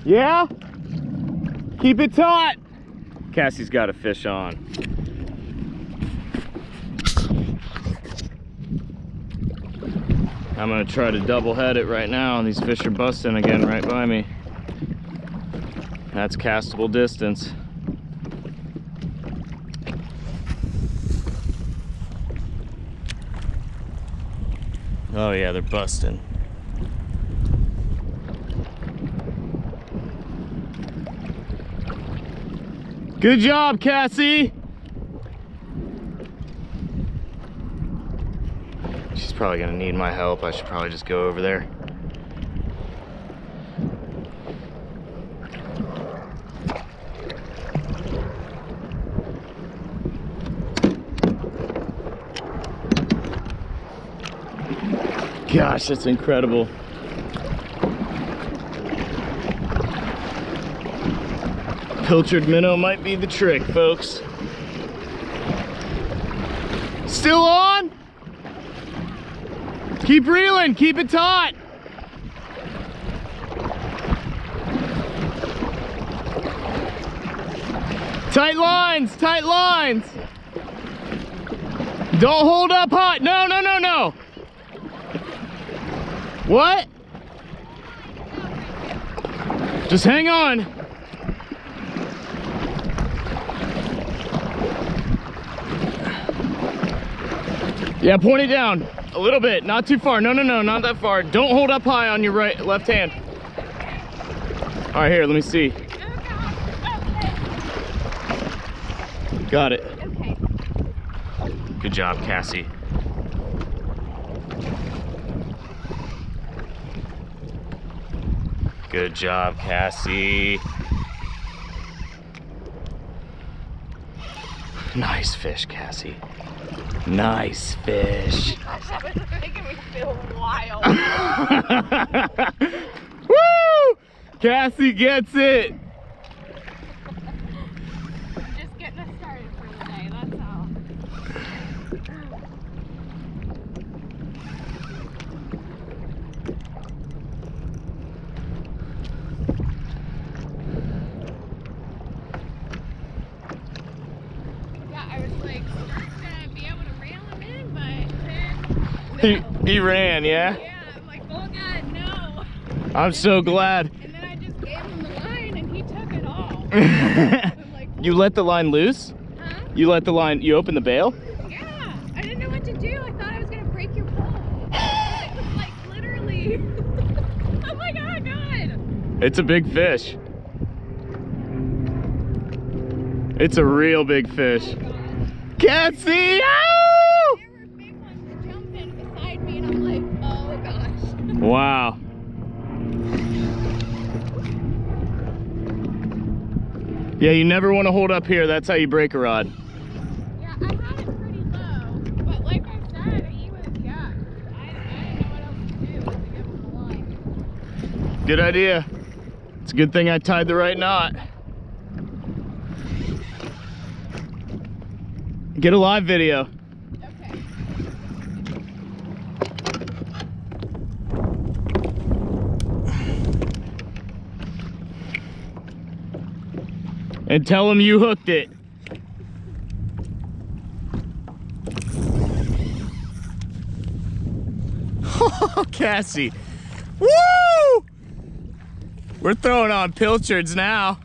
Yeah? Keep it taut. Cassie's got a fish on. I'm gonna try to double head it right now, and these fish are busting again right by me. That's castable distance. Oh yeah, they're busting. Good job, Cassie. She's probably gonna need my help. I should probably just go over there. Gosh, that's incredible. Pilchard minnow might be the trick, folks. Still on? Keep reeling, keep it taut. Tight lines, tight lines. Don't hold up hot. No, no, no, no. What? Just hang on. Yeah, point it down a little bit, not too far. No, no, no, not that far. Don't hold up high on your left hand. All right, here, let me see. Got it. Okay. Good job, Cassie. Good job, Cassie. Nice fish, Cassie. Nice fish. That was making me feel wild. Woo! Cassie gets it. Just getting us started for the day, that's all. Yeah, I was like, Scott's gonna be able to reel him in, but then He ran, yeah? Yeah, I'm like, oh God, no. I'm so glad. And then I just gave him the line and he took it all. I'm like, You let the line loose? huh? You let the line, you opened the bail? Yeah, I didn't know what to do. I thought I was gonna break your pole. It was like literally. I'm like, oh God. It's a big fish. It's a real big fish. Oh, God. Cassie! Ow! There were big ones jumping beside me and I'm like, oh gosh. Wow. Yeah, you never want to hold up here. That's how you break a rod. Yeah, I had it pretty low, but like I said, he was, yeah, I didn't know what else to do to give him the line. Good idea. It's a good thing I tied the right knot. Get a live video. Okay. And tell them you hooked it. Oh, Cassie. Woo! We're throwing on pilchards now.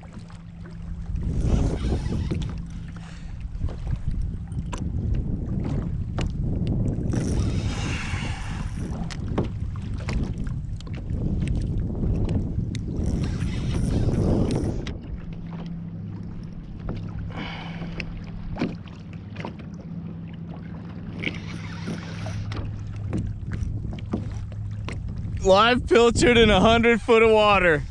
Live pilchard in 100 foot of water.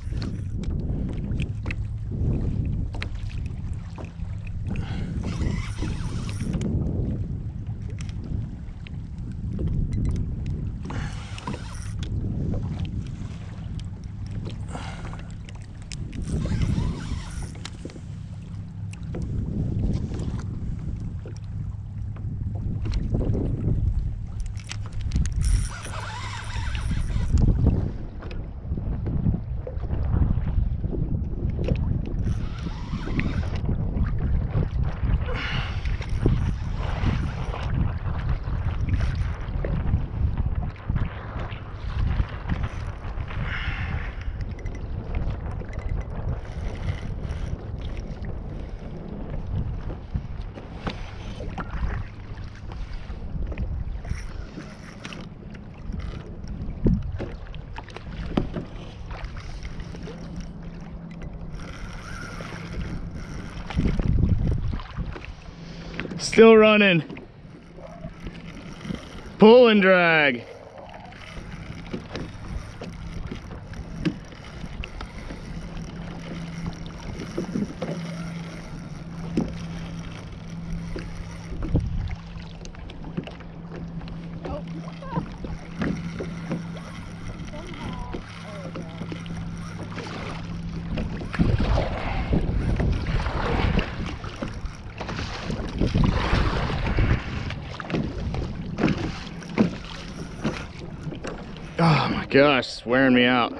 Still running. Pull and drag. Oh my gosh, it's wearing me out.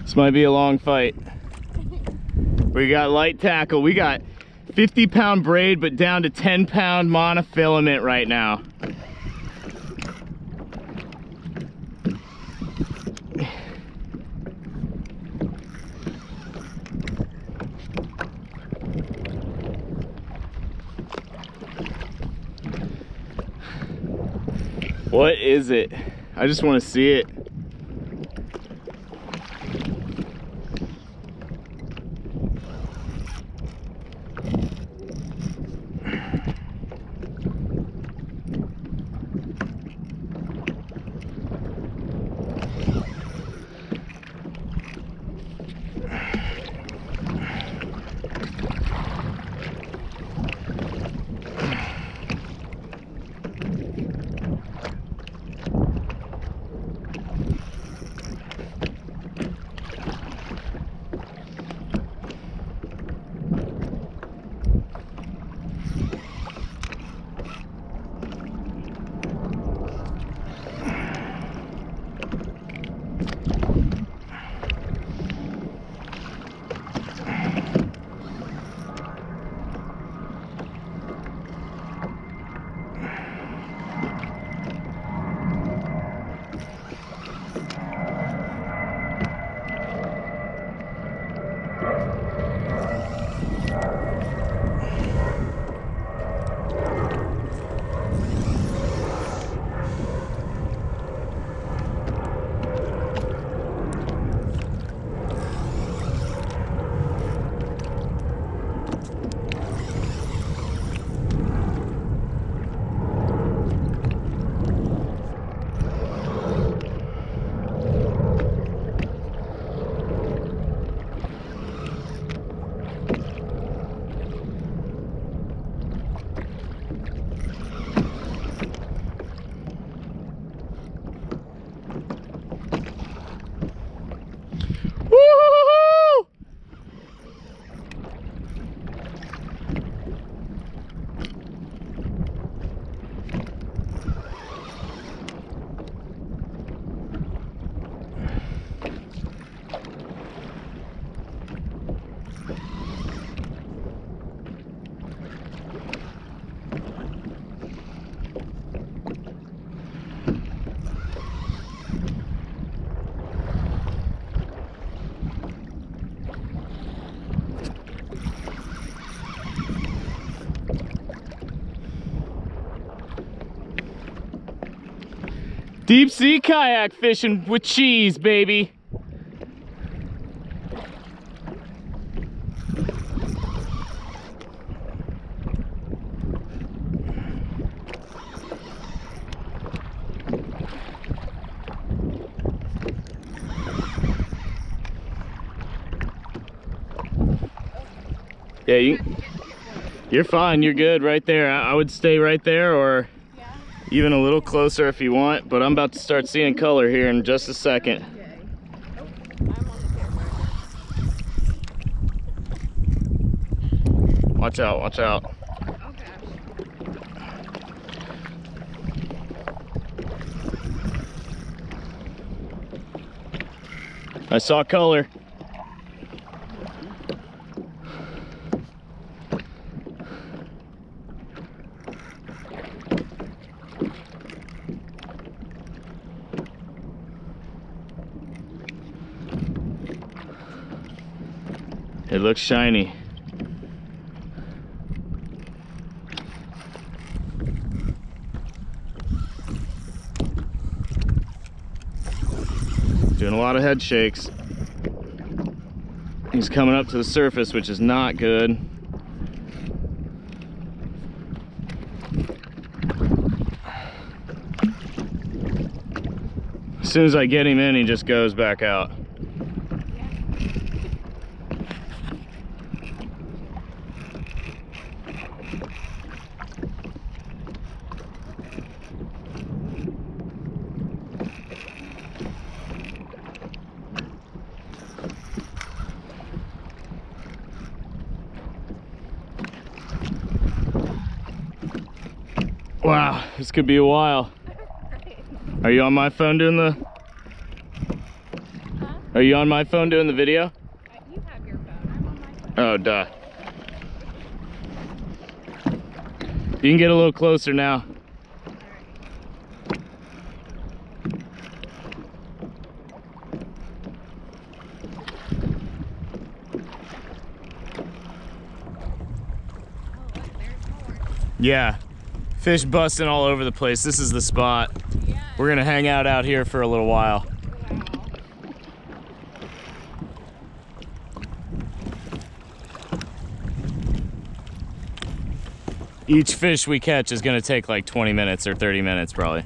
This might be a long fight. We got light tackle. We got 50-pound braid, but down to 10-pound monofilament right now. What is it? I just want to see it. Deep sea kayak fishing with cheese, baby. Yeah, you're fine. You're good right there. I would stay right there, or even a little closer if you want, but I'm about to start seeing color here in just a second. Watch out, watch out. I saw color. It looks shiny. lot of head shakes. He's coming up to the surface, which is not good. As soon as I get him in, he just goes back out. Wow, this could be a while. Are you on my phone doing the... Huh? Are you on my phone doing the video? You have your phone. I'm on my phone. Oh, duh. You can get a little closer now. Yeah, fish busting all over the place. This is the spot. Yeah. We're gonna hang out here for a little while. Each fish we catch is gonna take like 20 minutes or 30 minutes probably.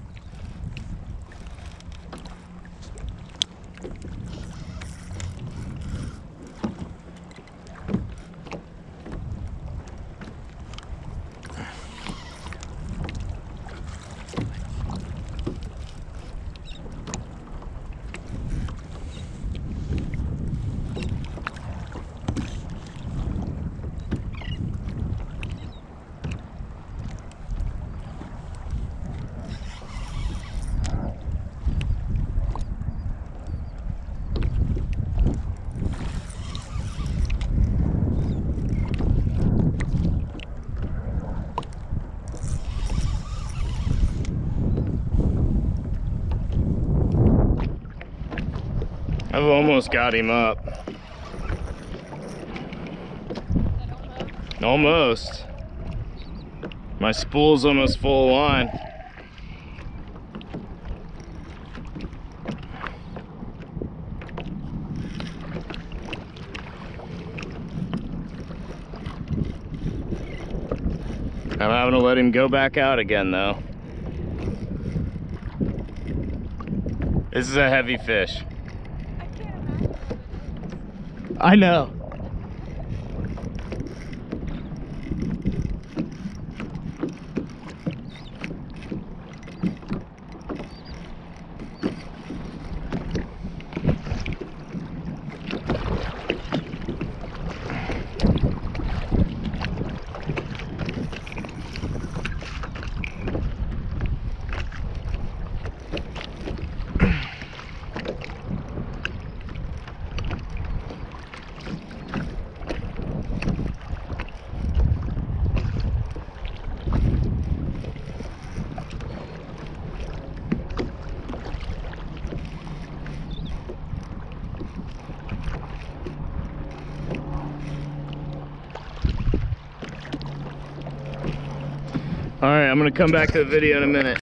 I've almost got him up. Almost. My spool's almost full of line. I'm having to let him go back out again though. This is a heavy fish. I know. All right, I'm gonna come back to the video in a minute.